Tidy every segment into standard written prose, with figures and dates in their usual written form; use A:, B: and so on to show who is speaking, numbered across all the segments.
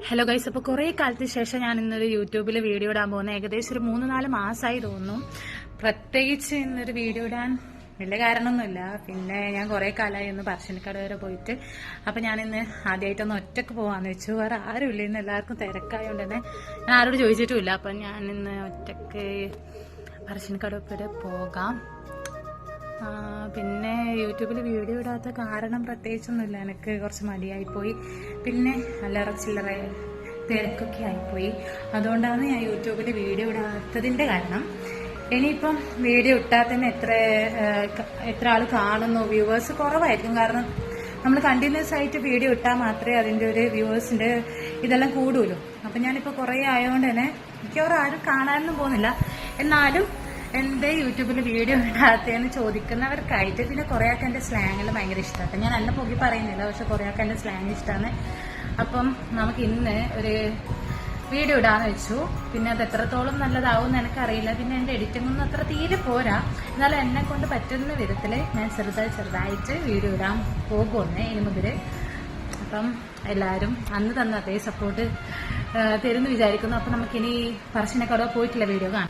A: Hello guys, അപ്പോൾ കുറേ കാലത്തിന് ശേഷം ഞാൻ ഇന്നൊരു യൂട്യൂബിൽ വീഡിയോ ഇടാൻ പോകുന്നത്. ഏകദേശം ഒരു 3-4 മാസമായി തോന്നുന്നു. പ്രത്യേകിച്ച് ഇന്നൊരു വീഡിയോ ഇടാൻ വലിയ കാരണമൊന്നുമില്ല. പിന്നെ ഞാൻ കുറേ കാലമായി ഒന്ന് പറശ്ശിനിക്കട വരെ പോയിട്ട്, അപ്പം ഞാനിന്ന് ആദ്യമായിട്ടൊന്ന് ഒറ്റക്ക് പോകാമെന്ന് വെച്ചു. വേറെ ആരുമില്ല, ഇന്ന് എല്ലാവർക്കും തിരക്കായതുകൊണ്ട് തന്നെ ഞാൻ ആരോട് ചോദിച്ചിട്ടുമില്ല. അപ്പം ഞാനിന്ന് ഒറ്റക്ക് പറശ്ശിനിക്കട വരെ പോകാം. പിന്നെ യൂട്യൂബിൽ വീഡിയോ ഇടാത്ത കാരണം പ്രത്യേകിച്ചൊന്നുമില്ല, എനിക്ക് കുറച്ച് മടിയായിപ്പോയി. പിന്നെ അല്ലറ ചില്ലറ തിരക്കൊക്കെ ആയിപ്പോയി. അതുകൊണ്ടാണ് ഞാൻ യൂട്യൂബിൽ വീഡിയോ ഇടാത്തതിൻ്റെ കാരണം. ഇനിയിപ്പം വീഡിയോ ഇട്ടാൽ തന്നെ എത്ര ആൾ കാണുന്നു, വ്യൂവേഴ്സ് കുറവായിരിക്കും. കാരണം നമ്മൾ കണ്ടിന്യൂസ് ആയിട്ട് വീഡിയോ ഇട്ടാൽ മാത്രമേ അതിൻ്റെ ഒരു വ്യൂവേഴ്സിൻ്റെ ഇതെല്ലാം കൂടുള്ളൂ. അപ്പം ഞാനിപ്പോൾ കുറേ ആയതുകൊണ്ട് തന്നെ മിക്കവാറും ആരും കാണാനൊന്നും പോകുന്നില്ല. എന്നാലും എൻ്റെ യൂട്യൂബിൽ വീഡിയോ ഇടാത്തതെന്ന് ചോദിക്കുന്നവർക്കായിട്ട്, പിന്നെ കുറേ ആൾക്ക് എൻ്റെ സ്ലാങ്ങിൽ ഭയങ്കര ഇഷ്ടമാണ്. ഞാൻ എന്നെ പൊക്കി പറയുന്നില്ല, പക്ഷെ കുറേ ആൾക്ക് എൻ്റെ സ്ലാങ് ഇഷ്ടമാണ്. അപ്പം നമുക്ക് ഇന്ന് ഒരു വീഡിയോ ഇടാന്ന് വെച്ചു. പിന്നെ അത് എത്രത്തോളം നല്ലതാവും എന്ന് എനിക്കറിയില്ല. പിന്നെ എൻ്റെ എഡിറ്റിംഗൊന്നും അത്ര തീരെ പോരാ. എന്നാലും എന്നെ കൊണ്ട് പറ്റുന്ന വിധത്തിൽ ഞാൻ ചെറുതായിട്ട് വീഡിയോ ഇടാൻ പോകുന്നേ ഇനി മുതൽ. അപ്പം എല്ലാവരും അന്ന് തന്ന അതേ സപ്പോർട്ട് തരുമെന്ന് വിചാരിക്കുന്നു. അപ്പം നമുക്കിനി പറശ്ശിനിക്കട പോയിട്ടുള്ള വീഡിയോ കാണാം.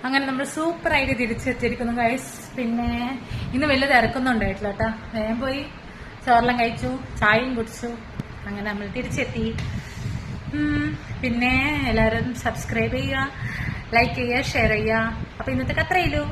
A: അങ്ങനെ നമ്മൾ സൂപ്പറായിട്ട് തിരിച്ചെത്തിയിരിക്കുന്നു ഗൈസ്. പിന്നെ ഇന്ന് വലിയ തിരക്കൊന്നും ഉണ്ടായിട്ടില്ല കേട്ടോ. വേഗം പോയി ചോറെല്ലാം കഴിച്ചു, ചായയും കുടിച്ചു. അങ്ങനെ നമ്മൾ തിരിച്ചെത്തി. പിന്നെ എല്ലാവരും സബ്സ്ക്രൈബ് ചെയ്യുക, ലൈക്ക് ചെയ്യുക, ഷെയർ ചെയ്യുക. അപ്പോൾ ഇന്നത്തെ അത്രയേ ഉള്ളൂ.